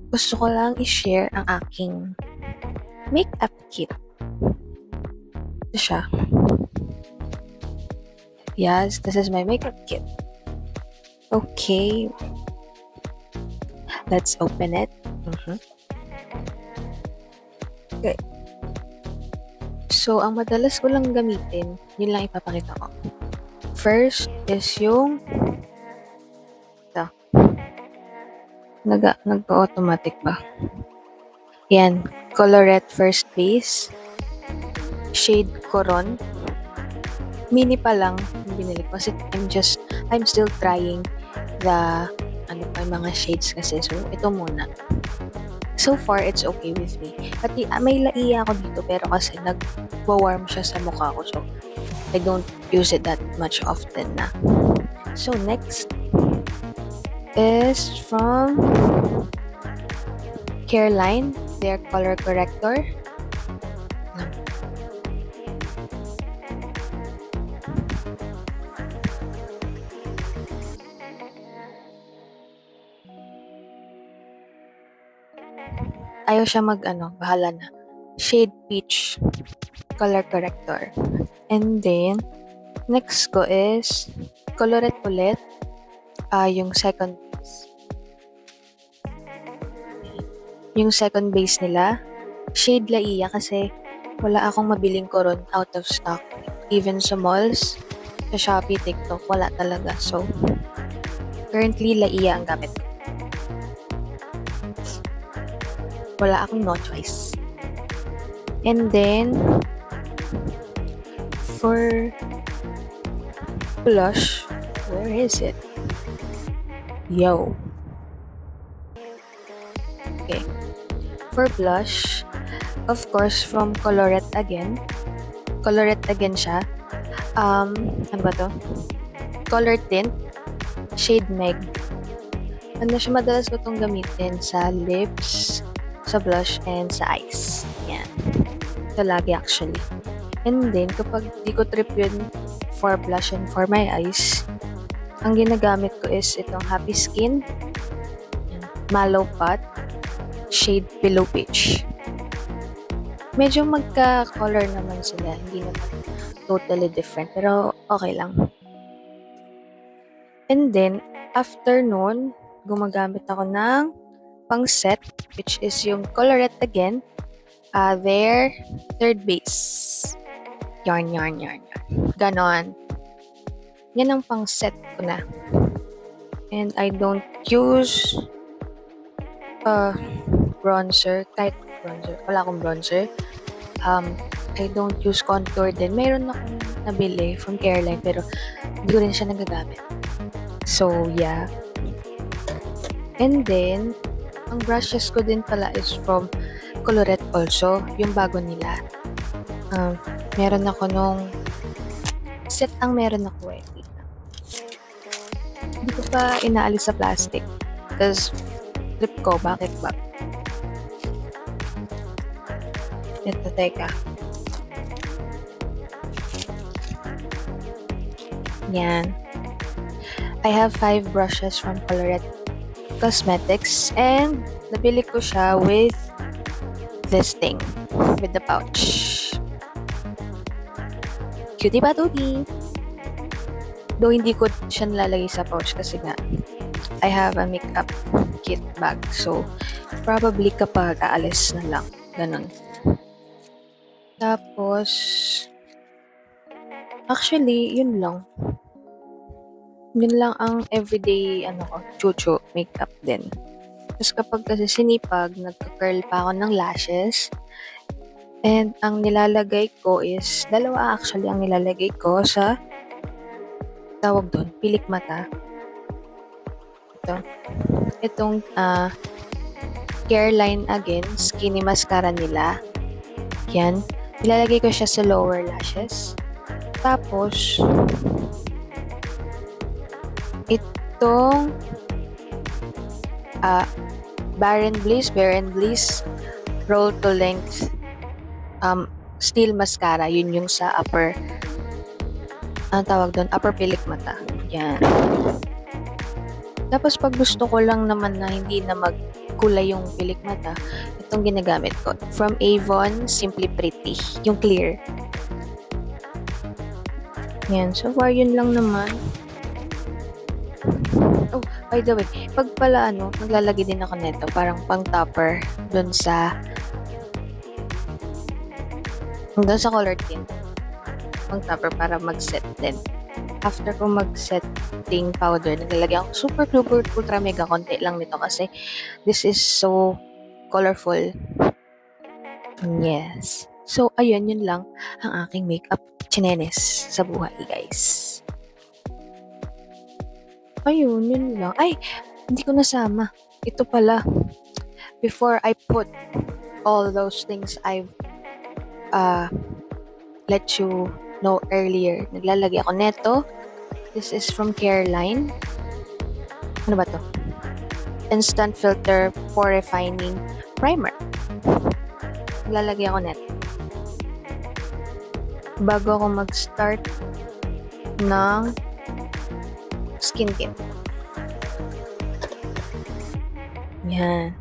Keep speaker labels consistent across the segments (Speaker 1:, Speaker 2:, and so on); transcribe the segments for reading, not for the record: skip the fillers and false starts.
Speaker 1: gusto ko lang i-share ang aking makeup kit. Ito siya. Yes, this is my makeup kit. Okay. Let's open it. Okay. So, ang madalas ko lang gamitin, yun lang ipapakita ko. First is yung ito. Nag-automatic ba? Yan. Colorette First Base. Shade Coron. Mini pa lang yung binili ko kasi I'm still trying the mga shades kasi. So, ito muna. So far, it's okay with me. Pati may laiya ako dito pero kasi nag-warm siya sa mukha ko. So, I don't use it that much often na. So, next is from Careline, their color corrector. Ayaw siya bahala na. Shade Peach color corrector. And then, next ko is Colorette ulit. Yung second base. Yung second base nila, shade Laiya kasi wala akong mabiling Coron out of stock. Even sa malls, sa Shopee, TikTok, wala talaga. So, currently, Laiya ang gamit ko. Wala akong no choice. And then, for blush, where is it? Yo. Okay. For blush, of course, from Colorette again. Colorette again siya. Ano ba to? Color tint, shade Meg. Siya madalas ko itong gamitin sa lips, sa blush, and sa eyes. Yan. Ito lagi actually. And then, kapag di ko trip yun for blush and for my eyes, ang ginagamit ko is itong Happy Skin, Mallow Pot, shade Pillow Peach. Medyo magka-color naman sila. Hindi naman totally different. Pero okay lang. And then, after nun, gumagamit ako ng pang-set, which is yung Colorette again. Their third base. Yarn. Ganon. Yan ang pang-set ko na. And I don't use bronzer. Kahit bronzer. Wala akong bronzer. I don't use contour din. Mayroon akong nabili from Careline pero hindi ko rin siya nagagamit. So, yeah. And then, ang brushes ko din pala is from Colorette also. Yung bago nila. Meron ako nung set ang meron ako eh. Hindi ko pa inaalis sa plastic. Because, trip ko, bakit ba? Ito, teka. Yan. I have 5 brushes from Colorette Cosmetics and nabili ko siya with this thing. With the pouch. Cutie Patuti! Though hindi ko siya nalalagay sa pouch kasi nga I have a makeup kit bag. So, probably kapag aalis na lang. Ganon. Tapos, actually, yun lang. Yun lang ang everyday, chuchu, makeup din. Tapos kapag kasi sinipag, nagka-curl pa ako ng lashes. And ang nilalagay ko is, dalawa actually ang nilalagay ko sa, tawag doon, pilik mata. Ito. Itong Careline again, skinny mascara nila. Yan. Nilalagay ko siya sa lower lashes. Tapos, itong Bare and Bliss Roll to Length Steel Mascara. Yun yung sa upper, ang tawag doon, upper pilik mata. Yan. Tapos pag gusto ko lang naman na hindi na kulay yung pilik mata, itong ginagamit ko. From Avon, Simply Pretty. Yung clear. Yan. So far, yun lang naman. Oh, by the way, pag pala maglalagay din ako nito, parang pang topper dun sa color tint. Pang topper para mag-set din. After ko mag-setting powder, naglalagay ako super duper ultra mega konti lang nito kasi this is so colorful. Yes. So, ayun, yun lang ang aking makeup chinenes sa buhay, guys. Ayun, yun lang. Ay, hindi ko nasama. Ito pala. Before I put all those things I've let you know earlier, naglalagay ako neto. This is from Careline. Ano ba to? Instant Filter Pore Refining Primer. Naglalagay ako neto. Bago ako mag-start ng skin tint. Yan.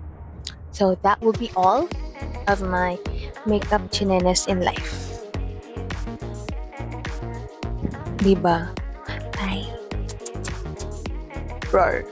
Speaker 1: So, that will be all of my makeup chinenes in life. Diba? Ay. Roar.